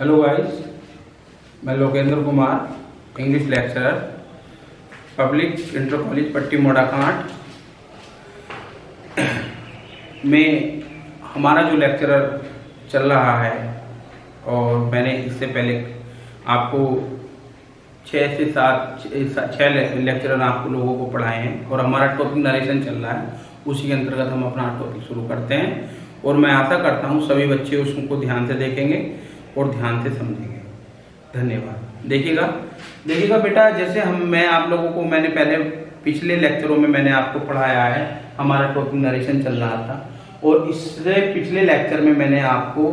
Hello guys, मैं Lokendra Kumar, English lecturer, public inter college पट्टी मोड़ाकांट में हमारा जो लेक्चरर चल रहा है। और मैंने इससे पहले आपको 6 से 7 लेक्चरर आपको लोगों को पढ़ाए हैं और हमारा टॉपिक नरेशन चल रहा है। उसी के अंतर्गत हम अपना टॉपिक शुरू करते हैं और मैं आशा करता हूँ सभी बच्चे उसको ध्यान से देखेंगे और ध्यान से समझेंगे। धन्यवाद। देखिएगा बेटा, जैसे मैं आप लोगों को मैंने पहले पिछले लेक्चरों में मैंने आपको पढ़ाया है, हमारा टॉपिक नरेशन चल रहा था और इससे पिछले लेक्चर में मैंने आपको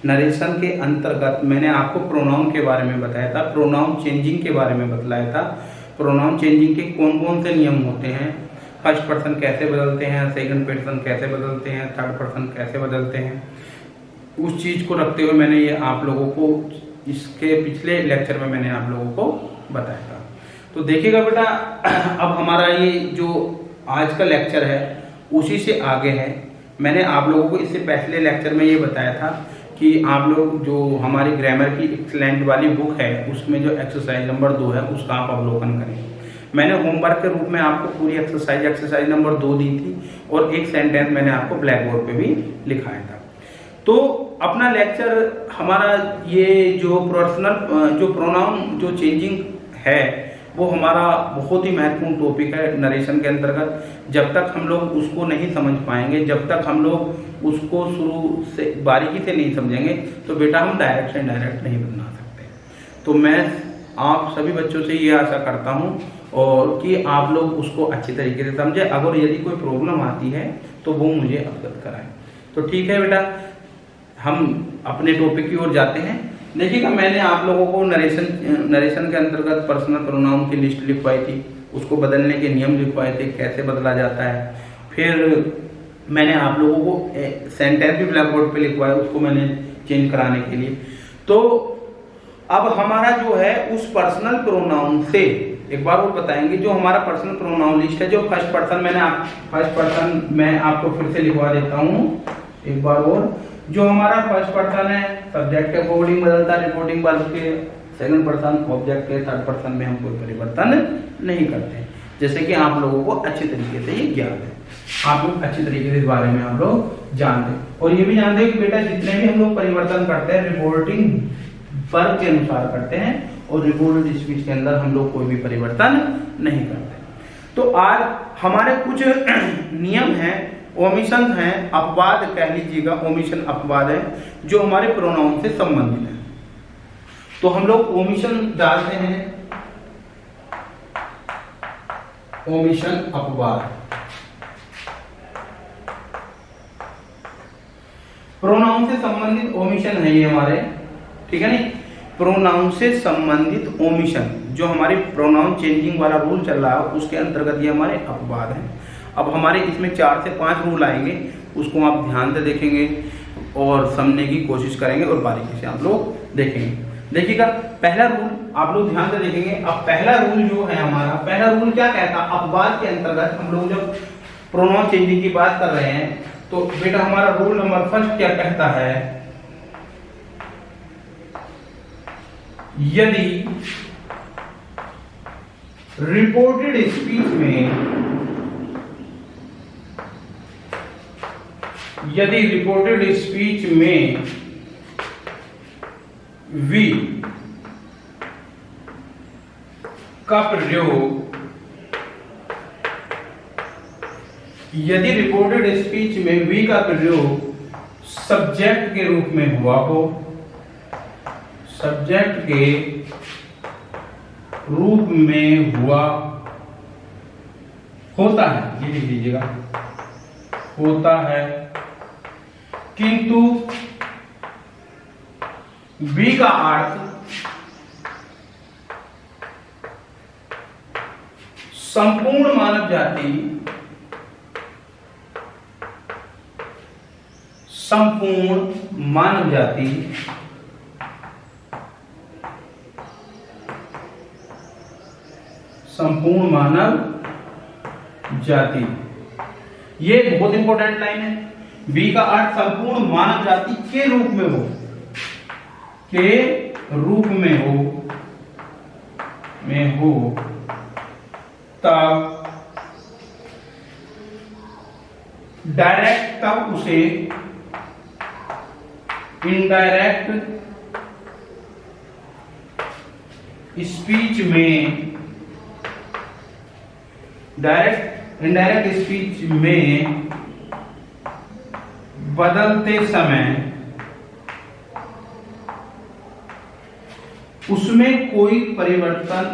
नरेशन के अंतर्गत मैंने आपको प्रोनाउन के बारे में बताया था, प्रोनाउन चेंजिंग के बारे में बतलाया था। प्रोनाउन चेंजिंग के कौन कौन से नियम होते हैं, फर्स्ट पर्सन कैसे बदलते हैं, सेकंड पर्सन कैसे बदलते हैं, थर्ड पर्सन कैसे बदलते हैं, उस चीज़ को रखते हुए मैंने ये आप लोगों को इसके पिछले लेक्चर में मैंने आप लोगों को बताया था। तो देखिएगा बेटा, अब हमारा ये जो आज का लेक्चर है उसी से आगे है। मैंने आप लोगों को इससे पहले लेक्चर में ये बताया था कि आप लोग जो हमारी ग्रामर की एक्सीलेंट वाली बुक है उसमें जो एक्सरसाइज नंबर 2 है उसका आप अवलोकन करें। मैंने होमवर्क के रूप में आपको पूरी एक्सरसाइज नंबर 2 दी थी और एक सेंटेंस मैंने आपको ब्लैक बोर्ड पे भी लिखाया था। तो अपना लेक्चर हमारा ये जो प्रोनाउन जो चेंजिंग है वो हमारा बहुत ही महत्वपूर्ण टॉपिक है नरेशन के अंतर्गत। जब तक हम लोग उसको नहीं समझ पाएंगे, जब तक हम लोग उसको शुरू से बारीकी से नहीं समझेंगे तो बेटा हम डायरेक्ट से इनडायरेक्ट नहीं बना सकते। तो मैं आप सभी बच्चों से ये आशा करता हूँ और कि आप लोग उसको अच्छी तरीके से समझे। अगर यदि कोई प्रॉब्लम आती है तो वो मुझे अवगत कराएं। तो ठीक है बेटा, हम अपने टॉपिक की ओर जाते हैं। देखिएगा, मैंने आप लोगों को नरेशन के अंतर्गत पर्सनल प्रोनाउन की लिस्ट लिखवाई थी, उसको बदलने के नियम लिखवाए थे, कैसे बदला जाता है। फिर मैंने आप लोगों को सेंटेंस भी ब्लैक बोर्ड पे लिखवाया, उसको मैंने चेंज कराने के लिए। तो अब हमारा जो है उस पर्सनल प्रोनाउन से एक बार वो बताएंगे जो हमारा पर्सनल प्रोनाउन लिस्ट है। जो फर्स्ट पर्सन मैं आपको फिर से लिखवा देता हूँ एक बार और। जो हमारा फर्स्ट पर्सन है सब्जेक्ट के अकॉर्डिंग बदलता है, रिपोर्टिंग वर्ब के, सेकंड पर्सन ऑब्जेक्ट के, थर्ड पर्सन में हम कोई परिवर्तन नहीं करते, जैसे कि आप लोगों को अच्छे तरीके से ये ज्ञान है। आप लोग अच्छी तरीके से इस बारे में आप लोग जानते हैं और ये भी जानते हैं कि बेटा जितने भी हम लोग परिवर्तन करते हैं रिपोर्टिंग वर्ब के अनुसार करते हैं और रिपोर्टेड स्पीच के अंदर हम लोग कोई भी परिवर्तन नहीं करते। तो आज हमारे कुछ नियम हैं, ओमिशन है, अपवाद कह लीजिएगा, ओमिशन अपवाद है जो हमारे प्रोनाउन से संबंधित है। तो हम लोग ओमिशन डालते हैं, ओमिशन अपवाद। प्रोनाउन से संबंधित ओमिशन है ये हमारे, ठीक है नहीं। प्रोनाउन से संबंधित ओमिशन जो हमारी प्रोनाउन चेंजिंग वाला रूल चल रहा है उसके अंतर्गत ये हमारे अपवाद हैं। अब हमारे इसमें 4 से 5 रूल आएंगे, उसको आप ध्यान से देखेंगे और समझने की कोशिश करेंगे और बारीकी से आप लोग देखेंगे। देखिएगा, पहला रूल आप लोग ध्यान से देखेंगे। अब पहला रूल जो है हमारा, पहला रूल क्या कहता है, अपवाद के अंतर्गत हम लोग जब प्रोनाउन चेंजिंग की बात कर रहे हैं तो बेटा हमारा रूल नंबर फर्स्ट क्या कहता है, यदि रिपोर्टेड स्पीच में वी का प्रयोग, यदि रिपोर्टेड स्पीच में वी का प्रयोग सब्जेक्ट के रूप में हुआ हो, सब्जेक्ट के रूप में हुआ होता है, ये लिख लीजिएगा, होता है, किंतु बी का अर्थ संपूर्ण मानव जाति, संपूर्ण मानव जाति संपूर्ण मानव जाति, ये बहुत इंपॉर्टेंट लाइन है। बी का अर्थ संपूर्ण मानव जाति के रूप में हो, के रूप में हो तब डायरेक्ट, तब उसे इनडायरेक्ट स्पीच में, डायरेक्ट इनडायरेक्ट स्पीच में बदलते समय उसमें कोई परिवर्तन,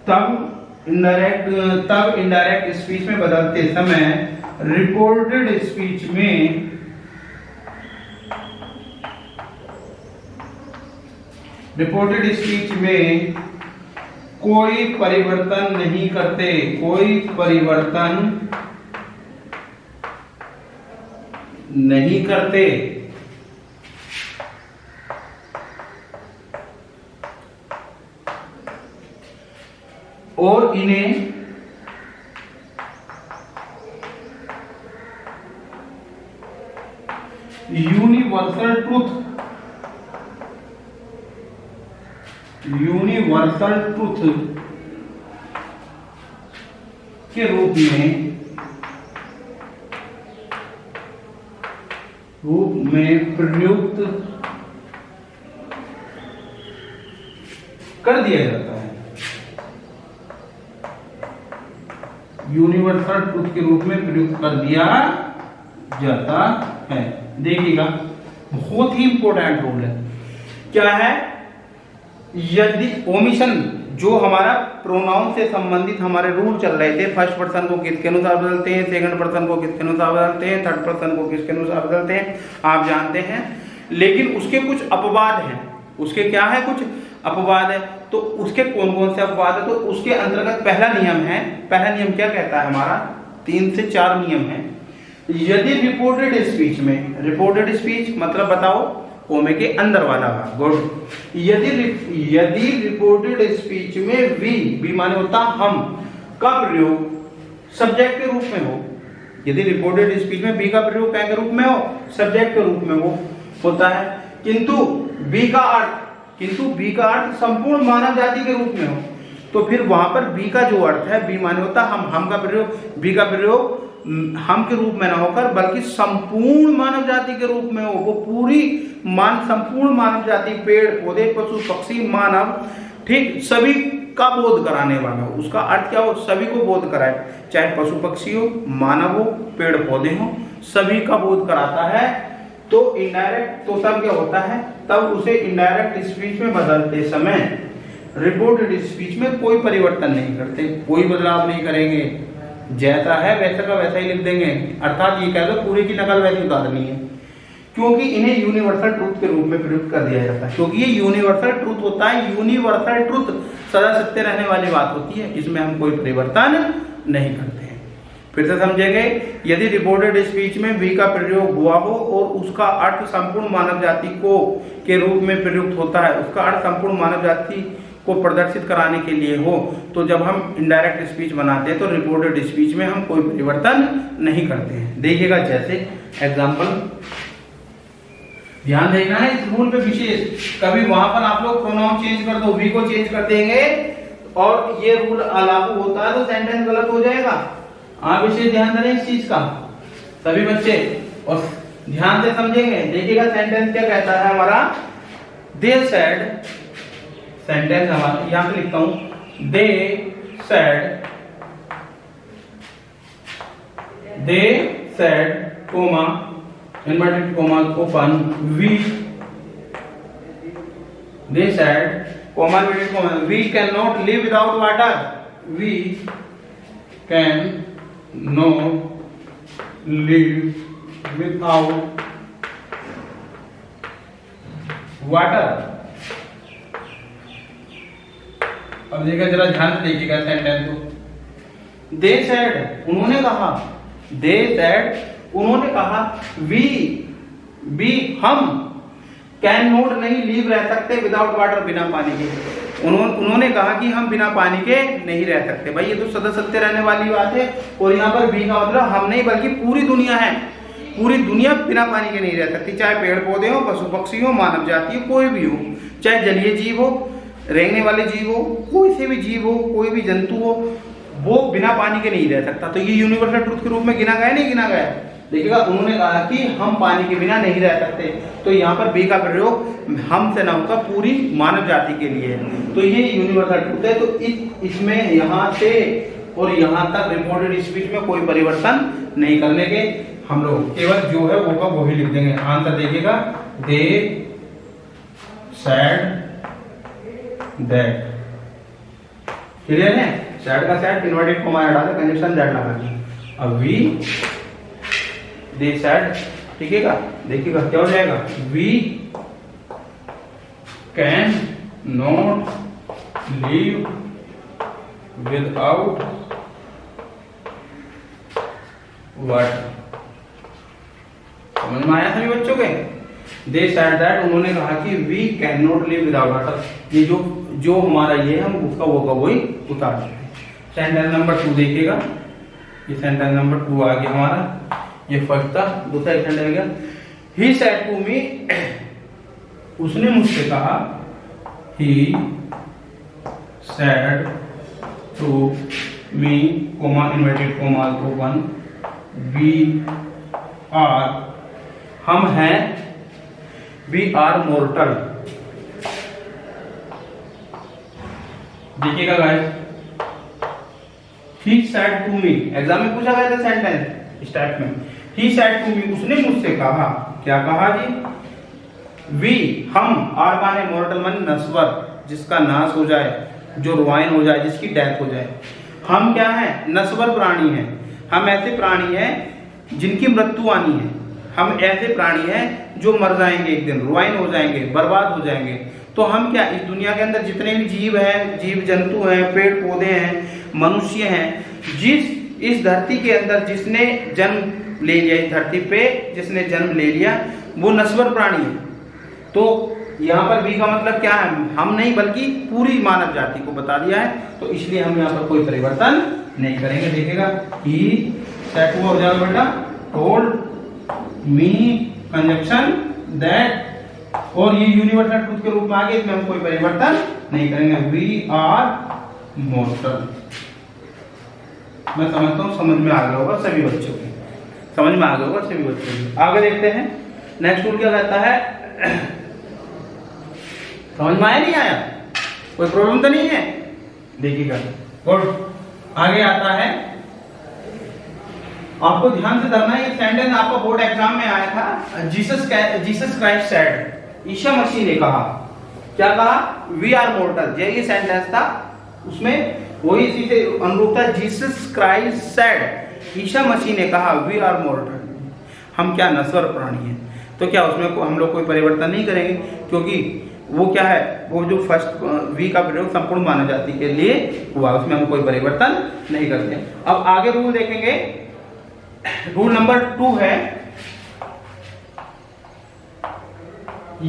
तब इनडायरेक्ट स्पीच में बदलते समय रिपोर्टेड स्पीच में कोई परिवर्तन नहीं करते, कोई परिवर्तन नहीं करते। और इन्हें यूनिवर्सल ट्रूथ के रूप में प्रयुक्त कर दिया जाता है। यूनिवर्सल ट्रूथ के रूप में प्रयुक्त कर दिया जाता है। देखिएगा, बहुत ही इंपॉर्टेंट रूल है। क्या है? यदि ओमिशन, जो हमारा प्रोनाउन से संबंधित हमारे रूल चल रहे थे, फर्स्ट पर्सन को किसके अनुसार बदलते हैं, सेकंड पर्सन को किसके अनुसार बदलते हैं, थर्ड पर्सन को किसके अनुसार बदलते हैं, आप जानते हैं। लेकिन उसके कुछ अपवाद हैं। उसके क्या है? कुछ अपवाद है। तो उसके कौन कौन से अपवाद है? तो उसके अंतर्गत पहला नियम है। पहला नियम क्या कहता है? हमारा 3 से 4 नियम है। यदि रिपोर्टेड स्पीच में, रिपोर्टेड स्पीच मतलब बताओ, कोमे के अंदर वाला भाग, गुड। यदि रिपोर्टेड स्पीच में वी माने होता हम का प्रयोग सब्जेक्ट के रूप में हो, यदि रिपोर्टेड स्पीच में बी का प्रयोग क्या के रूप में हो? सब्जेक्ट के रूप में वो होता है। किंतु बी का अर्थ संपूर्ण मानव जाति के रूप में हो, तो फिर वहां पर बी का जो अर्थ है, बी माने होता हम का प्रयोग, बी का प्रयोग हम के रूप में ना होकर बल्कि संपूर्ण मानव जाति के रूप में हो। वो पूरी संपूर्ण मानव जाति, पेड़ पौधे, पशु पक्षी, मानव, ठीक, सभी का बोध कराने वाला हो। उसका अर्थ क्या हो? सभी को बोध कराए, चाहे पशु पक्षी हो, मानव हो, पेड़ पौधे हो, सभी का बोध कराता है। तो इनडायरेक्ट, तो तब क्या होता है? तब उसे इनडायरेक्ट स्पीच में बदलते समय रिपोर्टेड स्पीच में कोई परिवर्तन नहीं करते, कोई बदलाव नहीं करेंगे, जैसा है वैसा का वैसा ही लिख देंगे। अर्थात ये कह लो पूरी की नकल वैसी उतारनी है, क्योंकि इन्हें यूनिवर्सल ट्रूथ के रूप में प्रयुक्त कर दिया जाता है। क्योंकि ये यूनिवर्सल ट्रूथ होता है। यूनिवर्सल ट्रूथ सदा सत्य रहने वाली बात होती है, इसमें हम कोई परिवर्तन नहीं करते हैं। फिर से समझेंगे, यदि रिपोर्टेड स्पीच में वी का प्रयोग हुआ हो और उसका अर्थ संपूर्ण मानव जाति को के रूप में प्रयुक्त होता है, उसका अर्थ संपूर्ण मानव जाति को प्रदर्शित कराने के लिए हो, तो जब हम इनडायरेक्ट स्पीच बनाते हैं तो रिपोर्टेड स्पीच में हम कोई परिवर्तन नहीं करते हैं। देखिएगा, जैसे एग्जांपल ध्यान देना है इस रूल पे विशेष। कभी वहां पर आप लोग प्रोनाउन चेंज कर दो, वी को चेंज कर देंगे और ये रूल लागू होता है तो सेंटेंस गलत हो जाएगा। आप इसे ध्यान दें इस चीज का सभी बच्चे, और ध्यान से समझेंगे। देखिएगा सेंटेंस क्या कहता है हमारा, दे सेड, सेंटेंस हमारा यहां पे लिखता हूं, they said comma inverted comma open we, they said comma inverted comma, we can not live without water, we can not live without water. अब देखिए, जरा ध्यान से देखिएगा सेंटेंस को। दे सेड, उन्होंने कहा, दे सेड उन्होंने कहा, वी हम कैन नॉट नहीं लीव रह सकते विदाउट वाटर, बिना पानी के। उन्होंने कहा कि हम बिना पानी के नहीं रह सकते। भाई ये तो सदा सत्य रहने वाली बात है। और यहाँ पर वी का मतलब हम नहीं बल्कि पूरी दुनिया है। पूरी दुनिया बिना पानी के नहीं रह सकती, चाहे पेड़ पौधे हो, पशु पक्षी हो, मानव जाति हो, कोई भी हो, चाहे जलीय जीव हो, रेंगने वाले जीव हो, कोई से भी जीव हो, कोई भी जंतु हो, वो बिना पानी के नहीं रह सकता। तो ये यूनिवर्सल ट्रूथ के रूप में गिना गया नहीं गिना गया? देखिएगा, उन्होंने कहा कि हम पानी के बिना नहीं रह सकते, तो यहाँ पर बी का प्रयोग हम से न होकर पूरी मानव जाति के लिए है। तो ये यूनिवर्सल ट्रूथ है। तो इसमें यहाँ से और यहाँ तक रिपोर्टेड स्पीच में कोई परिवर्तन नहीं करने के, हम लोग केवल जो है वो का वो ही लिख देंगे। आंसर देखिएगा, दे सैड दैट। क्लियर है? सैड का सैड इन्वर्टेड कॉमा हटा के कंजक्शन दैट लगा दी। अब वी दे सैड, ठीक है? देखिएगा क्या हो जाएगा, we can not live without water. समझ में आया सभी बच्चों के? दे सेड दैट, उन्होंने कहा कि we can not live without water. ये जो हमारा ये हम उसका वो का वही उतार देते हैं। सेंटेंस नंबर 2 देखिएगा, ये सेंटेंस नंबर 2 आ गया हमारा, ये फर्स्ट था। दूसरा सेंटेंस आ गया, ही सेड टू मी, उसने मुझसे कहा, he said to me, comma inverted comma open, we are, हम हैं, वी आर मोर्टल। देखिएगा guys, he said to me, exam में पूछा गया था सेंटेंस स्टार्ट में, ही सेड टू मी, उसने मुझसे कहा, क्या कहा जी? वी, हम, आर माने मोर्टल माने नश्वर, जिसका नाश हो जाए, जो रुआइन हो जाए, जिसकी डेथ हो जाए। हम क्या है? नश्वर प्राणी हैं। हम ऐसे प्राणी हैं जिनकी मृत्यु आनी है। हम ऐसे प्राणी हैं जो मर जाएंगे एक दिन, रुआइन हो जाएंगे, बर्बाद हो जाएंगे। तो हम क्या, इस दुनिया के अंदर जितने भी जीव हैं, जीव जंतु हैं, पेड़ पौधे हैं, मनुष्य हैं, इस धरती के अंदर जिसने जन्म ले लिया, इस धरती पे जिसने जन्म ले लिया, वो नश्वर प्राणी है। तो यहाँ पर बी का मतलब क्या है? हम नहीं बल्कि पूरी मानव जाति को बता दिया है, तो इसलिए हम यहाँ पर कोई परिवर्तन नहीं करेंगे। देखिएगा, ही सेड टू हो जाएगा बेटा, टोल्ड मी कंजक्शन दैट, और ये यूनिवर्सल ट्रूथ के रूप में आ गया, इसमें हम कोई परिवर्तन नहीं करेंगे। We are mortal. मैं समझता हूँ समझ में आ गया होगा सभी बच्चों को, समझ में आ गया होगा सभी बच्चों को। आगे देखते हैं, नेक्स्ट रूल क्या कहता है? समझ में आया नहीं आया? कोई प्रॉब्लम तो नहीं है? देखिएगा, गुड। आगे आता है, आपको ध्यान से धरना है, ये सेंटेंस आपका बोर्ड एग्जाम में आया था। जीसस क्राइस्ट सेड, ईसा मसीह ने कहा, क्या कहा? We are mortal. ये सेंटेंस था, उसमें वही इसी से अनुरूप था। जीसस क्राइस्ट सेड, ईसा मसीह ने कहा, वी आर मोर्टल, हम क्या नश्वर प्राणी हैं। तो क्या उसमें हम लोग कोई परिवर्तन नहीं करेंगे, क्योंकि वो क्या है, वो जो फर्स्ट वी का प्रयोग संपूर्ण मानव जाति के लिए हुआ, उसमें हम कोई परिवर्तन नहीं करते। अब आगे रूल देखेंगे, रूल नंबर 2 है,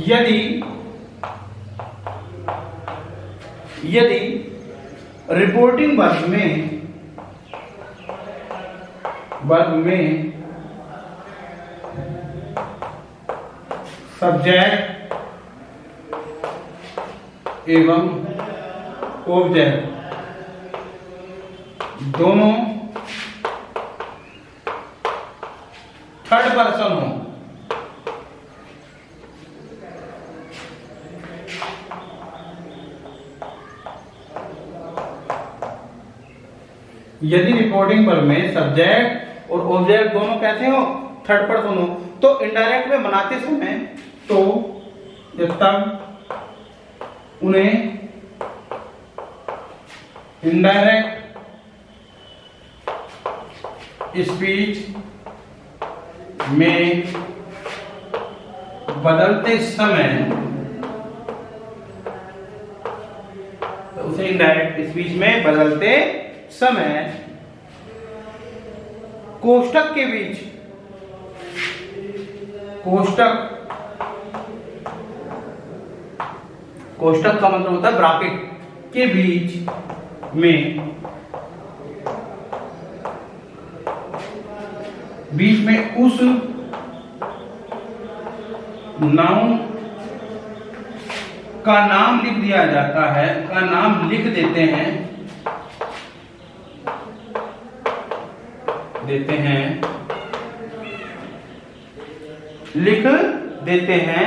यदि रिपोर्टिंग वर्ग में सब्जेक्ट एवं ऑब्जेक्ट दोनों थर्ड पर्सन हो, यदि रिपोर्टिंग पर में सब्जेक्ट और ऑब्जेक्ट दोनों कैसे हो? थर्ड पर्सन हो, तो इनडायरेक्ट में बनाते समय, तो जब तक उन्हें इनडायरेक्ट स्पीच में बदलते समय, तो उसे इनडायरेक्ट स्पीच में बदलते समय कोष्ठक के बीच, कोष्ठक का मतलब होता है ब्रैकेट के बीच में उस नाउन का नाम लिख दिया जाता है, का नाम लिख देते हैं, लिख देते हैं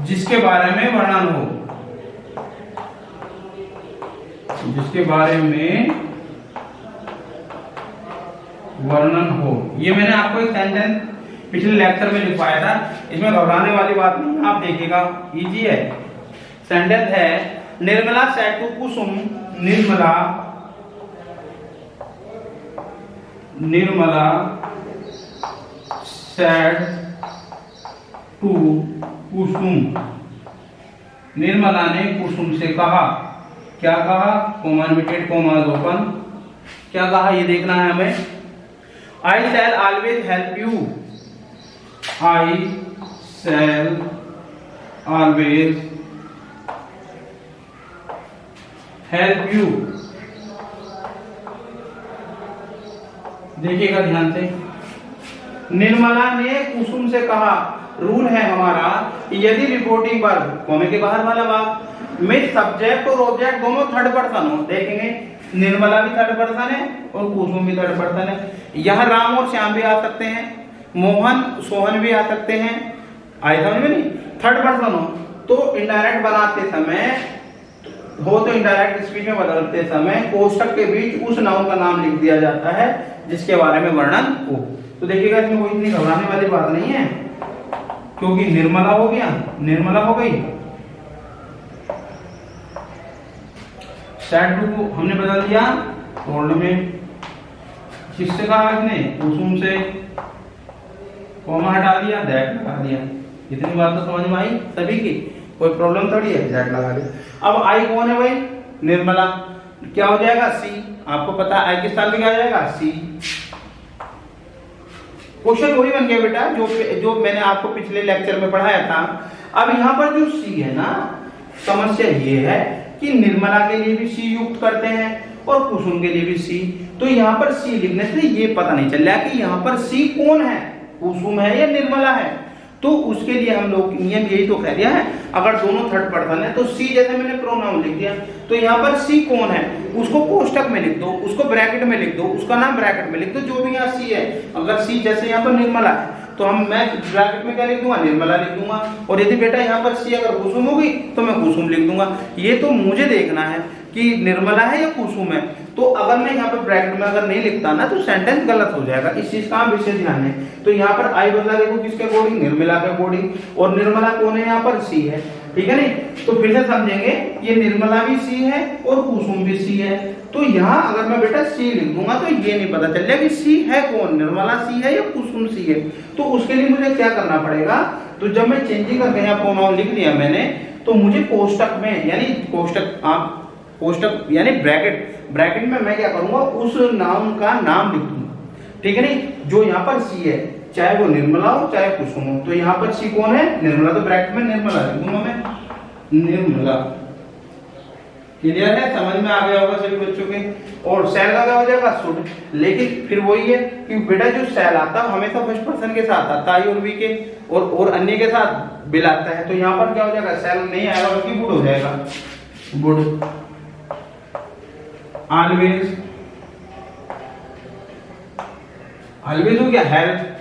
जिसके बारे में वर्णन हो, जिसके बारे में वर्णन हो। ये मैंने आपको एक सेंटेंस पिछले लेक्चर में लिखवाया था, इसमें घबराने वाली बात नहीं, आप देखिएगा इजी है। सेंटेंस है Nirmala said to Kusum, Nirmala said to Kusum, Nirmala ने कुसुम से कहा। क्या कहा? Comma inverted commas open. क्या कहा ये देखना है हमें। I shall always help you, I shall always help you. देखिएगा ध्यान से, निर्मला ने कुसुम से कहा। रूल है हमारा, यदि रिपोर्टिंग वर्ब कोमे के बाहर वाला भाग में सब्जेक्ट और ऑब्जेक्ट दोनों थर्ड पर्सन हो, देखेंगे निर्मला भी थर्ड पर्सन है और कुसुम भी थर्ड पर्सन है। यहाँ राम और श्याम भी आ सकते हैं, मोहन सोहन भी आ सकते हैं, आए समझ में नहीं, थर्ड पर्सन हो। तो इनडायरेक्ट बनाते समय हो तो इनडायरेक्ट स्पीच में बदलते समय कोष्टक के बीच उस नाउन का नाम लिख दिया जाता है जिसके बारे में वर्णन हो। तो देखिएगा इसमें कोई इतनी घबराने वाली बात नहीं है, क्योंकि निर्मला हो गया, निर्मला हो गई, सेड टू को हमने बदल दिया टोल्ड में। किससे कहा इसने? कुसुम से, कोमा हटा दिया, दैट लगा दिया। इतनी बात तो समझ में आई सभी की, कोई प्रॉब्लम थोड़ी है, दैट लगा दिया। अब आई कौन है भाई? निर्मला। क्या हो जाएगा? सी। आपको पता है आई किस साल में क्या जाएगा? सी। क्वेश्चन वही बन गया बेटा जो मैंने आपको पिछले लेक्चर में पढ़ाया था। अब यहाँ पर जो सी है ना, समस्या ये है कि निर्मला के लिए भी सी युक्त करते हैं और कुसुम के लिए भी सी। तो यहाँ पर सी लिखने से ये पता नहीं चल रहा कि यहाँ पर सी कौन है, कुसुम है या निर्मला है। तो उसके लिए हम लोग नियम यही तो कह दिया है, अगर दोनों थर्ड पर्सन है तो सी, जैसे मैंने प्रोनाउन लिख दिया, तो यहाँ पर सी कौन है उसको कोष्टक में लिख दो, उसको ब्रैकेट में लिख दो, उसका नाम ब्रैकेट में लिख दो, जो भी यहाँ सी है। अगर सी जैसे यहाँ पर निर्मला है तो मैं ब्रैकेट में क्या लिख दूंगा? निर्मला लिख दूंगा। और यदि बेटा यहाँ पर सी अगर कुसुम होगी तो मैं कुसुम लिख दूंगा। ये तो मुझे देखना है कि निर्मला है या कुसुम है। तो अगर मैं यहाँ पर ब्रैकेट में अगर नहीं लिखता ना तो सेंटेंस गलत हो जाएगा, इस चीज का विशेष ध्यान है। तो यहाँ पर आई बदला देखो किसके अकॉर्डिंग? निर्मला के अकॉर्डिंग। और निर्मला कौन है? यहाँ पर सी है, ठीक है नहीं। तो फिर से समझेंगे, ये निर्मला भी सी है और कुसुम भी सी है। तो यहाँ अगर मैं बेटा सी लिख दूंगा तो ये नहीं पता चल जाएगा कि सी है कौन, निर्मला सी है या कुसुम सी है। तो उसके लिए मुझे क्या करना पड़ेगा? तो जब मैं चेंजिंग करके यहाँ प्रोनाउन लिख दिया मैंने, तो मुझे कोष्टक में, यानी कोष्टक आप कोष्टक यानी ब्रैकेट में मैं क्या करूंगा? उस नाउन का नाम लिख दूंगा, ठीक है नहीं, जो यहाँ पर सी है, चाहे वो निर्मला हो चाहे कुसुम हो। तो यहाँ पर सी कौन है? निर्मला। तो ब्रैकेट में निर्मला लिख दूंगा मैं, निर्मला। क्लियर है? समझ में आ गया होगा सभी बच्चों के। और सेल का क्या हो जाएगा? शुड। लेकिन फिर वही है कि बेटा जो सेल आता है हमेशा फर्स्ट पर्सन के साथ आता है, और वी के और अन्य के साथ बिल आता है। तो यहाँ पर क्या हो जाएगा? सेल नहीं आएगा बल्कि वुड हो जाएगा, वुड। ऑलवेज, ऑलवेज हो गया हेल्प।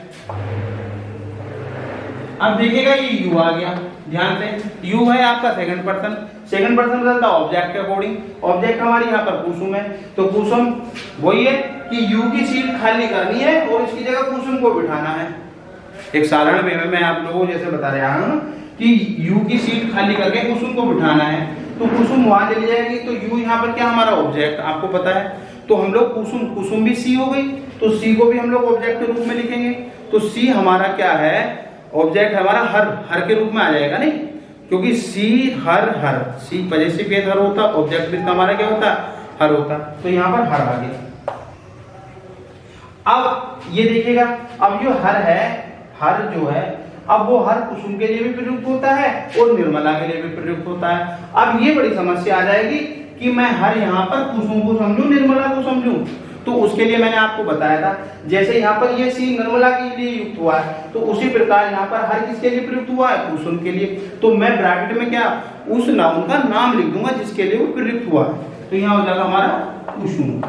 अब देखिएगा ये यू आ गया, ध्यान से। यू है आपका सेकंड पर्सन, सेकंड पर्सन बदलता ऑब्जेक्ट के अकॉर्डिंग। ऑब्जेक्ट हमारी यहाँ पर कुसुम है, तो कुसुम वही है कि यू की सीट खाली करनी है और इसकी जगह कुसुम को बिठाना है। एक साधारण वे में मैं आप लोगों को जैसे बता रहा हूँ कि यू की सीट खाली करके कुसुम को बिठाना है, तो कुसुम वहां चली जाएगी। तो यू यहाँ पर क्या हमारा ऑब्जेक्ट, आपको पता है। तो हम लोग कुसुम भी सी हो गई, तो सी को भी हम लोग ऑब्जेक्ट के रूप में लिखेंगे। तो सी हमारा क्या है? ऑब्जेक्ट हमारा हर के रूप में आ जाएगा नहीं, क्योंकि सी हर सी पॉजेसिव केस हर होता, ऑब्जेक्ट भी हमारा क्या होता? हर होता। तो यहाँ पर हर आ गया। अब ये देखिएगा, अब जो हर है, हर जो है, अब वो हर कुसुम के लिए भी प्रयुक्त होता है और निर्मला के लिए भी प्रयुक्त होता है। अब ये बड़ी समस्या आ जाएगी कि मैं हर यहाँ पर कुसुम को समझूं, निर्मला को समझूं। तो उसके लिए मैंने आपको बताया था, जैसे यहाँ पर ये सी निर्मला के लिए युक्त हुआ है, तो उसी प्रकार यहाँ पर हर किसके लिए प्रयुक्त हुआ है, कुसुम के लिए। तो मैं ब्रैकेट में क्या उस नाउन का नाम लिख दूंगा जिसके लिए वो प्रयुक्त हुआ है, तो यहाँ हो जाएगा हमारा कुसुम।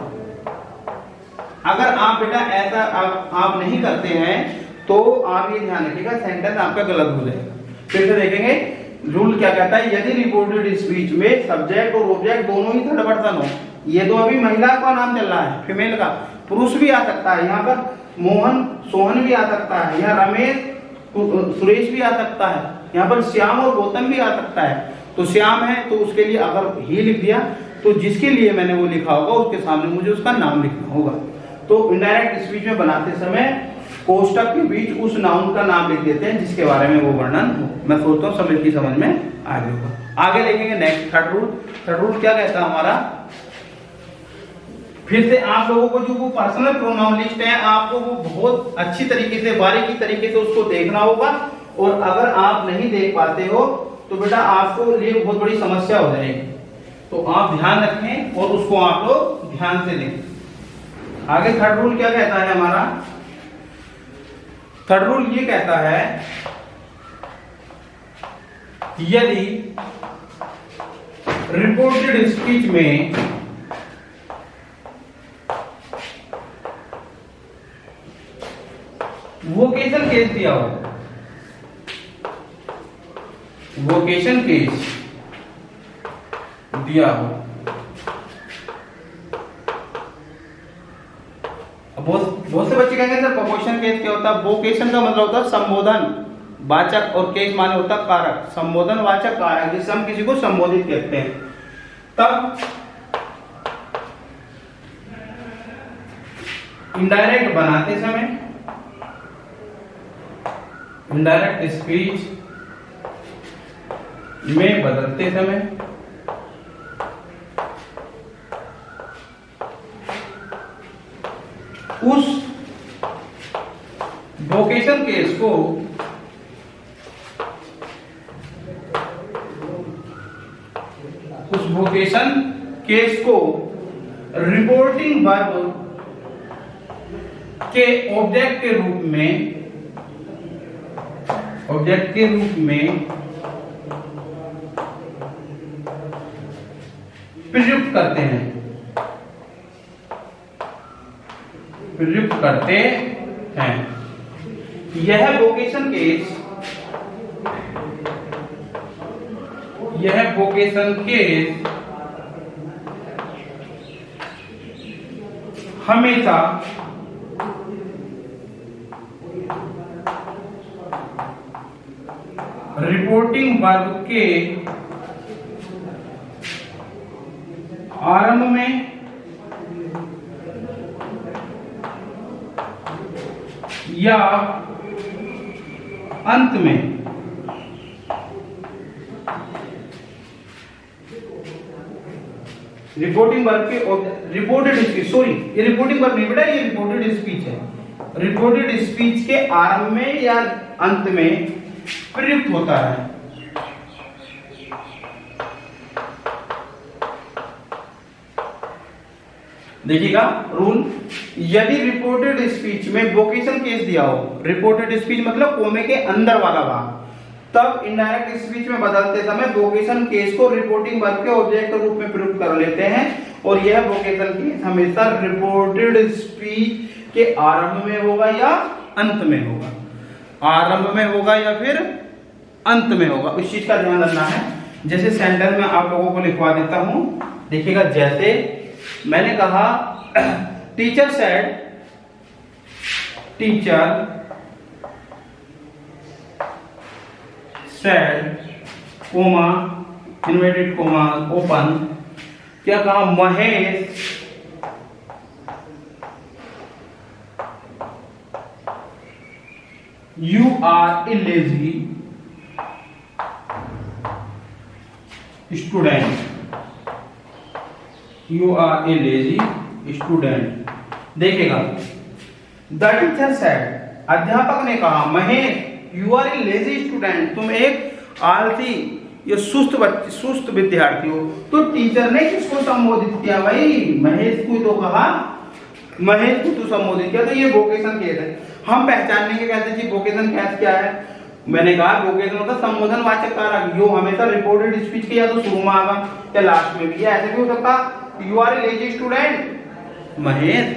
अगर आप बेटा ऐसा आप नहीं करते हैं तो आप ये ध्यान रखिएगा सेंटेंस आपका गलत हो जाएगा। फिर से देखेंगे रूल क्या कहता है, यदि रिपोर्टेड स्पीच में सब्जेक्ट और ऑब्जेक्ट दोनों ही थर्ड पर्सन हो, ये तो अभी महिला का नाम चल रहा है, फीमेल का, पुरुष भी आ सकता है, यहाँ पर मोहन सोहन भी आ सकता है, यहाँ रमेश सुरेश भी आ सकता है, यहाँ पर श्याम और गौतम भी आ सकता है। तो श्याम है तो उसके लिए अगर ही लिख दिया तो जिसके लिए मैंने वो लिखा होगा उसके सामने मुझे उसका नाम लिखना होगा। तो इनडायरेक्ट स्पीच में बनाते समय कोष्टक के बीच उस नाउन का नाम लिख देते हैं जिसके बारे में वो वर्णन हो। मैं सोचता हूँ सब की समझ में आ गया होगा। आगे देखेंगे next third rule. Third rule क्या कहता है हमारा, फिर से आप लोगों को जो वो पर्सनल प्रोनाउन लिस्ट है आपको वो बहुत अच्छी तरीके से बारीकी तरीके से उसको देखना होगा, और अगर आप नहीं देख पाते हो तो बेटा आपको लिए बहुत बड़ी समस्या हो जाएगी। तो आप ध्यान रखें और उसको आप लोग ध्यान से देखें। आगे थर्ड रूल क्या कहता है हमारा, थर्ड रूल ये कहता है यदि रिपोर्टेड स्पीच में वोकेशन केस दिया हो, वोकेशन केस दिया हो, बहुत से बच्चे कहेंगे सर वोकेशन केस क्या होता है। वोकेशन का मतलब होता है संबोधन वाचक, और केस माने होता है कारक, संबोधन वाचक कारक, जिससे हम किसी को संबोधित कहते हैं। तब इनडायरेक्ट बनाते समय, इनडायरेक्ट स्पीच में बदलते समय उस वोकेशन केस को रिपोर्टिंग वर्ब के ऑब्जेक्ट के रूप में प्रयुक्त करते हैं, यह वोकेशन केस हमेशा रिपोर्टिंग वर्ब के आरंभ में या अंत में रिपोर्टिंग वर्ब के रिपोर्टेड स्पीच, सॉरी ये रिपोर्टिंग वर्ब नहीं बेटा, ये रिपोर्टेड स्पीच है। रिपोर्टेड स्पीच के आरंभ में या अंत में प्रयुक्त होता है। देखिएगा रूल, यदि रिपोर्टेड स्पीच में वोकेशन केस दिया हो, रिपोर्टेड स्पीच मतलब कोमे के अंदर वाला भाग, तब इनडायरेक्ट स्पीच में बदलते समय वोकेशन केस को रिपोर्टिंग वर्ब के ऑब्जेक्ट के रूप में प्रयुक्त कर लेते हैं, और यह वोकेशन केस हमेशा रिपोर्टेड स्पीच के आरंभ में होगा या अंत में होगा, आरंभ में होगा या फिर अंत में होगा, उस चीज का ध्यान रखना है। जैसे सेंटेंस में आप लोगों को लिखवा देता हूं, देखिएगा जैसे मैंने कहा teacher said, comma inverted comma open, क्या कहा Mahesh you are a lazy student, you are a lazy student. देखिएगा द टीचर सेड, अध्यापक ने कहा Mahesh you are a lazy student, तुम एक आलसी या सुस्त विद्यार्थी हो। तो टीचर ने किसको संबोधित किया भाई, महेश को तो कहा महेश को तू संबोधित किया, तो ये वोकेशन केस है। हम पहचानने के कहते हैं वोकेशन केस क्या है। मैंने कहा वोकेशन मतलब संबोधन वाचक कारक, जो हमेशा रिपोर्टेड स्पीच के या तो शुरू में आगा या लास्ट में भी, या ऐसे भी हो सकता you are a lazy student Mahesh,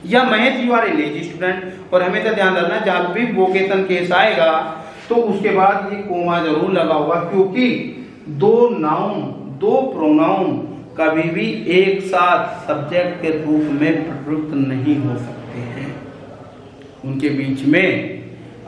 या Mahesh you are a lazy student. और हमेशा ध्यान रखना जब भी वोकेशन केस आएगा तो उसके बाद ये कोमा जरूर लगा होगा, क्योंकि दो नाउन दो प्रोनाउन कभी भी एक साथ सब्जेक्ट के रूप में प्रयुक्त नहीं हो सकते हैं। उनके बीच में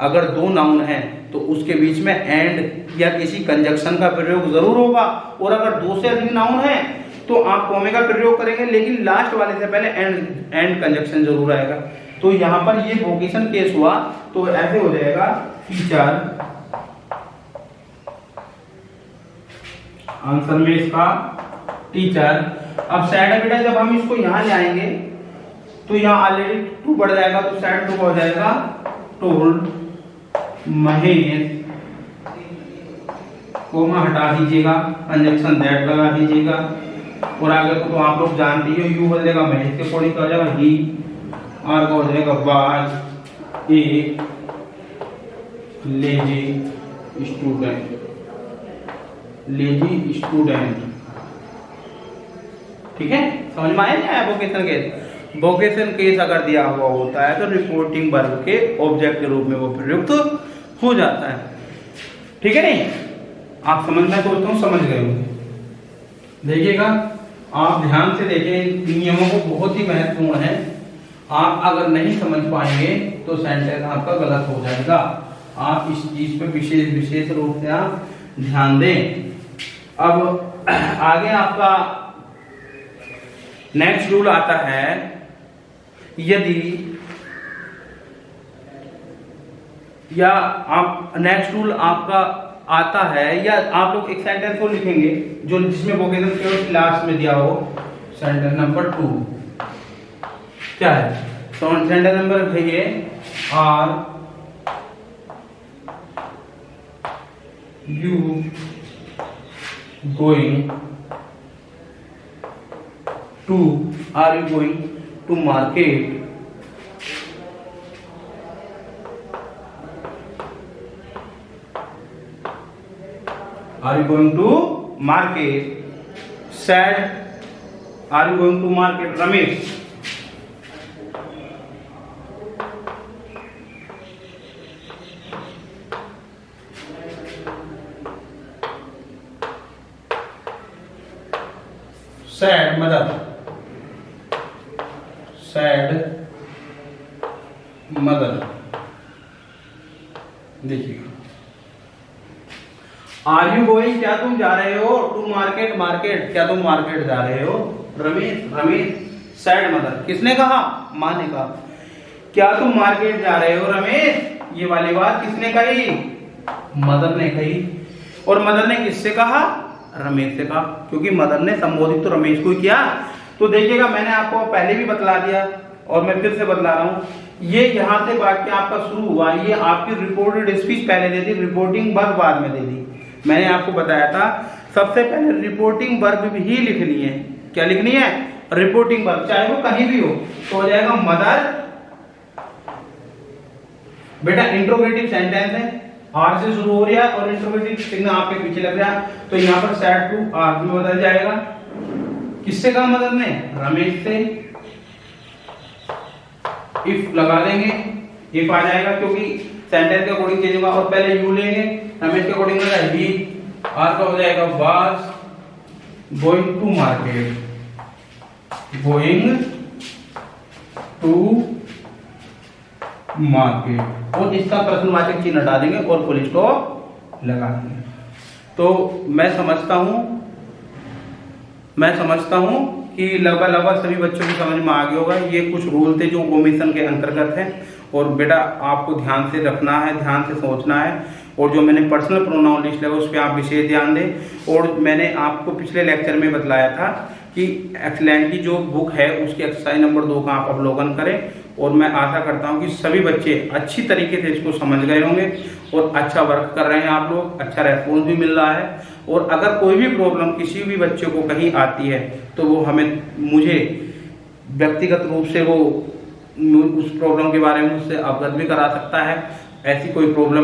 अगर दो नाउन हैं तो उसके बीच में एंड या किसी कंजक्शन का प्रयोग जरूर होगा, और अगर दो से अधिक नाउन हैं तो आप कोमे का प्रयोग करेंगे, लेकिन लास्ट वाले से पहले एंड कंजक्शन जरूर आएगा। तो यहाँ पर ये वोकेशन केस हुआ तो ऐसे हो जाएगा टीचर, आंसर में इसका टीचर। अब सैड है बेटा, जब हम इसको यहाँ ले आएंगे तो यहाँ ऑलरेडी टू बढ़ जाएगा, तो सैड टू हो जाएगा टोल्ड महेश, कोमा हटा दीजिएगा, कंजक्शन दैट लगा दीजिएगा, और आगे को तो आप लोग जानते ही हो, यू हो जाएगा महेश के अकॉर्डिंग हो जाएगा ही, आर का हो जाएगा was a lazy student, lazy student. ठीक है, समझ में आया क्या वोकेशन केस? वोकेशन केस अगर दिया हुआ होता है तो रिपोर्टिंग वर्ब के ऑब्जेक्ट के रूप में वो प्रयुक्त हो जाता है। ठीक है, नहीं आप समझना तो समझ गए होंगे। देखिएगा, आप ध्यान से देखें, नियमों को बहुत ही महत्वपूर्ण है। आप अगर नहीं समझ पाएंगे तो सेंटेंस आपका गलत हो जाएगा। आप इस चीज पे विशेष रूप से आप ध्यान दें। अब आगे आपका नेक्स्ट रूल आता है, यदि या आप नेक्स्ट रूल आपका आता है, या आप लोग एक सेंटेंस को लिखेंगे जो जिसमें वोकेशन केवल लास्ट में दिया हो। सेंटेंस नंबर 2 क्या है? सेंटेंस नंबर है are you going to, are you going to market? Are you going to market? Said, are you going to market? Ramesh. Said mother. Said mother. देखिए, are you going, क्या तुम जा रहे हो? To market, market, क्या तुम market जा रहे हो? रमेश, रमेश। सैड मदर, किसने कहा? माँ ने कहा। क्या तुम मार्केट जा रहे हो रमेश? ये वाली बात किसने कही? मदर ने कही। और मदर ने किससे कहा? रमेश से कहा, क्योंकि मदर ने संबोधित तो रमेश को किया। तो देखिएगा, मैंने आपको पहले भी बतला दिया और मैं फिर से बतला रहा हूँ, ये यहाँ से वाक्य आपका शुरू हुआ, ये आपकी रिपोर्टेड स्पीच पहले दे दी, रिपोर्टिंग वर्ब बाद में दे दी। मैंने आपको बताया था सबसे पहले रिपोर्टिंग वर्ब ही लिखनी है। क्या लिखनी है? रिपोर्टिंग वर्ब, चाहे वो कहीं भी हो। तो हो जाएगा मदर। बेटा इंट्रोगेटिव सेंटेंस है, आर से शुरू हो रहा है और इंट्रोगेटिव चिन्ह आपके पीछे लग रहा है, तो यहाँ पर सैड टू आर में बदल जाएगा। किससे कहा मदर ने? रमेश से। इफ लगा देंगे, इफ आ जाएगा क्योंकि सेंटेंस के अकॉर्डिंग चेंज होगा, और पहले यू लेंगे, रमेश के अकॉर्डिंग होगा ही, आर का हो जाएगा was going to market, going to market, और इसका प्रश्नवाचक चिन्ह हटा देंगे और फुल स्टॉप लगा देंगे। तो मैं समझता हूं कि लगभग सभी बच्चों की समझ में आ गया होगा। ये कुछ रूल थे जो कमीशन के अंतर्गत है, और बेटा आपको ध्यान से रखना है, ध्यान से सोचना है, और जो मैंने पर्सनल प्रोनाउन लिस्ट लगा उस पर आप विशेष ध्यान दें। और मैंने आपको पिछले लेक्चर में बतलाया था कि एक्सीलेंट की जो बुक है उसकी एक्सरसाइज नंबर 2 का आप अवलोकन करें, और मैं आशा करता हूं कि सभी बच्चे अच्छी तरीके से इसको समझ गए होंगे और अच्छा वर्क कर रहे हैं आप लोग, अच्छा रेस्पॉन्स भी मिल रहा है। और अगर कोई भी प्रॉब्लम किसी भी बच्चे को कहीं आती है तो वो मुझे व्यक्तिगत रूप से वो उस प्रॉब्लम के बारे में मुझसे अवगत भी करा सकता है। ऐसी कोई प्रॉब्लम